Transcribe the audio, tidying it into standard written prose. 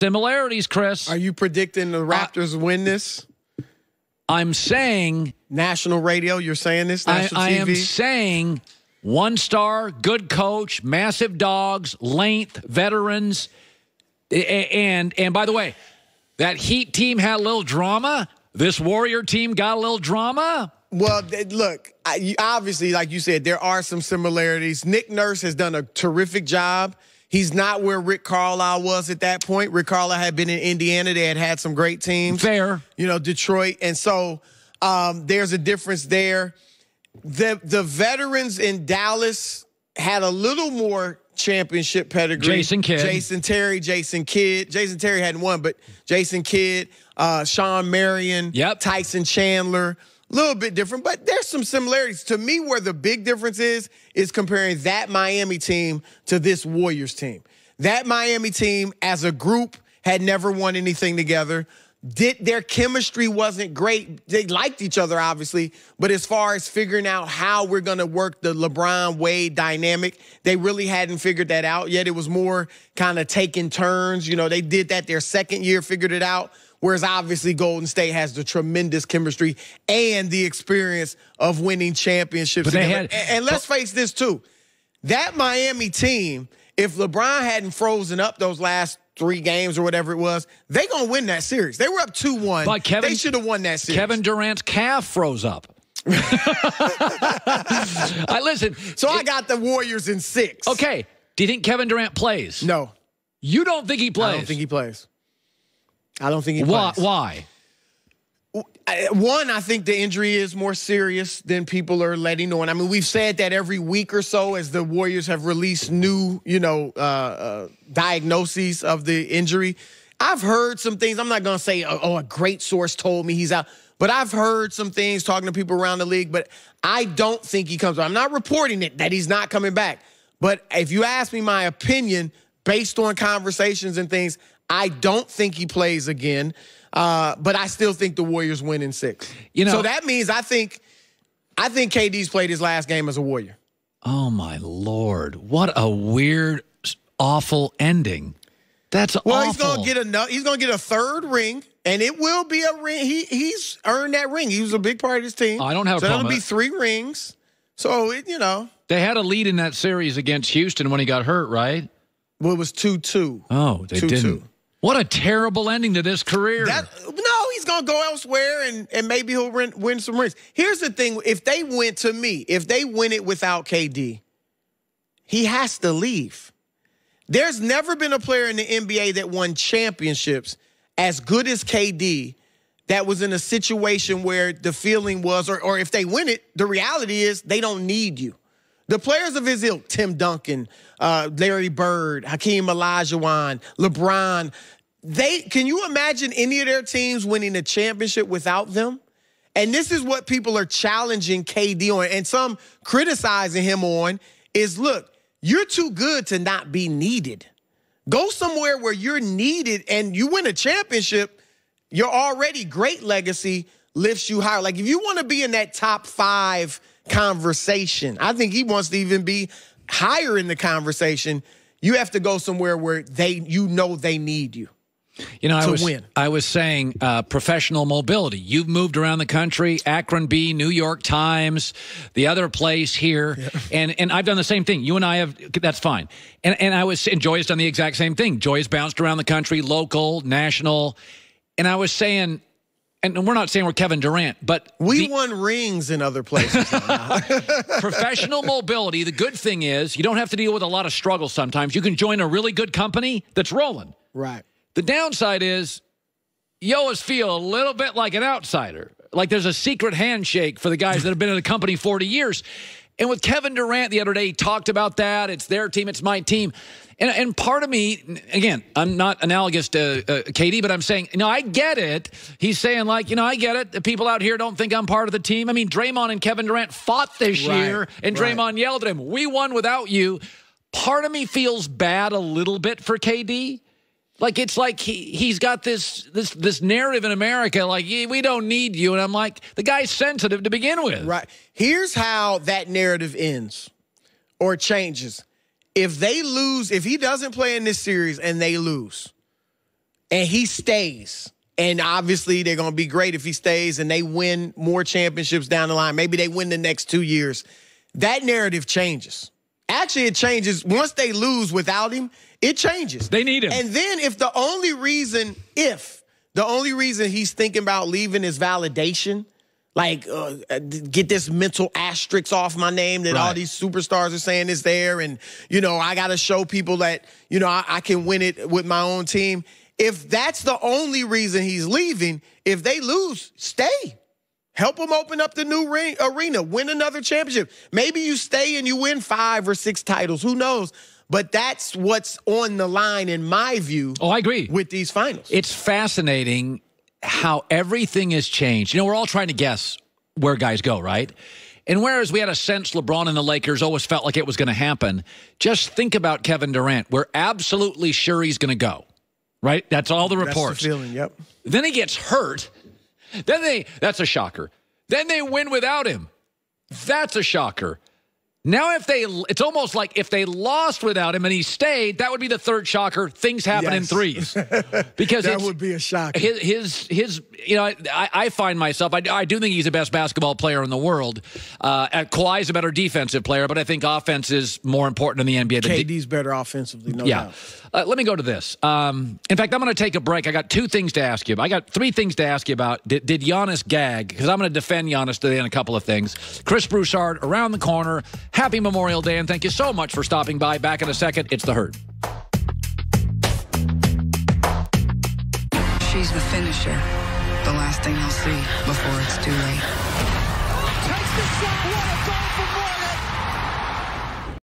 Similarities, Chris. Are you predicting the Raptors win this? I'm saying national radio. You're saying this national TV. I am saying 1-star, good coach, massive dogs, length, veterans, and by the way, that Heat team had a little drama. This Warrior team got a little drama. Well, look, obviously, like you said, there are some similarities. Nick Nurse has done a terrific job. He's not where Rick Carlisle was at that point. Rick Carlisle had been in Indiana. They had some great teams. Fair. Detroit. And so there's a difference there. The veterans in Dallas had a little more championship pedigree. Jason Kidd. Jason Terry, Jason Kidd. Jason Terry hadn't won, but Jason Kidd, Sean Marion, Tyson Chandler. A little bit different, but there's some similarities. To me, where the big difference is comparing that Miami team to this Warriors team. That Miami team, as a group, had never won anything together. Their chemistry wasn't great. They liked each other, obviously, but as far as figuring out how we're going to work the LeBron-Wade dynamic, they really hadn't figured that out yet. It was more kind of taking turns. They did that their second year, figured it out. Whereas obviously Golden State has the tremendous chemistry and the experience of winning championships. And let's face this too. That Miami team, if LeBron hadn't frozen up those last 3 games or whatever it was, they're going to win that series. They were up 2-1. But they should have won that series. Kevin Durant's calf froze up. Listen. So I got the Warriors in 6. Okay. Do you think Kevin Durant plays? No. You don't think he plays? I don't think he plays. I don't think he plays. Why? One, I think the injury is more serious than people are letting know. And I mean, we've said that every week or so as the Warriors have released new, diagnoses of the injury. I've heard some things. I'm not going to say, a great source told me he's out. But I've heard some things talking to people around the league. But I don't think he comes back. I'm not reporting it that he's not coming back. But if you ask me my opinion, based on conversations and things, I don't think he plays again, but I still think the Warriors win in 6. So that means I think KD's played his last game as a Warrior. Oh my Lord! What a weird, awful ending. That's awful. Well, he's gonna get a 3rd ring, and it will be a ring. He's earned that ring. He was a big part of his team. I don't have a problem. So that'll be 3 rings. So they had a lead in that series against Houston when he got hurt, right? Well, it was 2-2. Oh, they didn't. What a terrible ending to this career. No, he's going to go elsewhere, and maybe he'll win some rings. Here's the thing. If they win it without KD, he has to leave. There's never been a player in the NBA that won championships as good as KD that was in a situation where the feeling was, or if they win it, the reality is they don't need you. The players of his ilk, Tim Duncan, Larry Bird, Hakeem Olajuwon, LeBron, can you imagine any of their teams winning a championship without them? And this is what people are challenging KD on, and some criticizing him on, is, look, you're too good to not be needed. Go somewhere where you're needed and you win a championship, your already great legacy lifts you higher. Like, if you want to be in that top 5 conversation, I think he wants to even be higher in the conversation. You have to go somewhere where they need you. To win. I was saying professional mobility. You've moved around the country, Akron Bee, New York Times, the other place here, and I've done the same thing. You and I have, that's fine. And Joy has done the exact same thing. Joy has bounced around the country, local, national, and I was saying, and we're not saying we're Kevin Durant, but we won rings in other places. Professional mobility, the good thing is you don't have to deal with a lot of struggle sometimes. You can join a really good company that's rolling. Right. The downside is you always feel a little bit like an outsider. Like there's a secret handshake for the guys that have been in the company 40 years. And with Kevin Durant the other day, he talked about that. It's their team, it's my team. And part of me, again, I'm not analogous to KD, but I'm saying, I get it. He's saying, I get it. The people out here don't think I'm part of the team. I mean, Draymond and Kevin Durant fought this year, and Draymond yelled at him, "We won without you." Part of me feels bad a little bit for KD. Like, it's like he's got this narrative in America, like, we don't need you. And I'm like, the guy's sensitive to begin with. Right. Here's how that narrative ends or changes. If they lose, if he doesn't play in this series and they lose, and he stays, and obviously they're going to be great if he stays and they win more championships down the line. Maybe they win the next 2 years. That narrative changes. Actually, it changes. Once they lose without him, it changes. They need him. And then if the only reason he's thinking about leaving is validation, like get this mental asterisk off my name that all these superstars are saying is there, and, I got to show people that, I can win it with my own team. If that's the only reason he's leaving, if they lose, stay. Help them open up the new arena, win another championship. Maybe you stay and you win 5 or 6 titles. Who knows? But that's what's on the line, in my view. Oh, I agree. With these finals. It's fascinating how everything has changed. We're all trying to guess where guys go, right? And whereas we had a sense LeBron and the Lakers always felt like it was going to happen, just think about Kevin Durant. We're absolutely sure he's going to go, right? That's all the reports. That's the feeling, yep. Then he gets hurt. That's a shocker. Then they win without him. That's a shocker. Now, it's almost like if they lost without him and he stayed, that would be the third shocker. Things happen in threes. Because that would be a shock. I find myself, I do think he's the best basketball player in the world. Kawhi's a better defensive player, but I think offense is more important in the NBA. KD's better offensively, no doubt. Let me go to this. In fact, I'm going to take a break. I got 2 things to ask you. I got 3 things to ask you about. Did Giannis gag? Because I'm going to defend Giannis today on a couple of things. Chris Broussard around the corner. Happy Memorial Day, and thank you so much for stopping by. Back in a second. It's The Herd. She's the finisher. The last thing I'll see before it's too late. Takes the shot. What a goal for Morgan.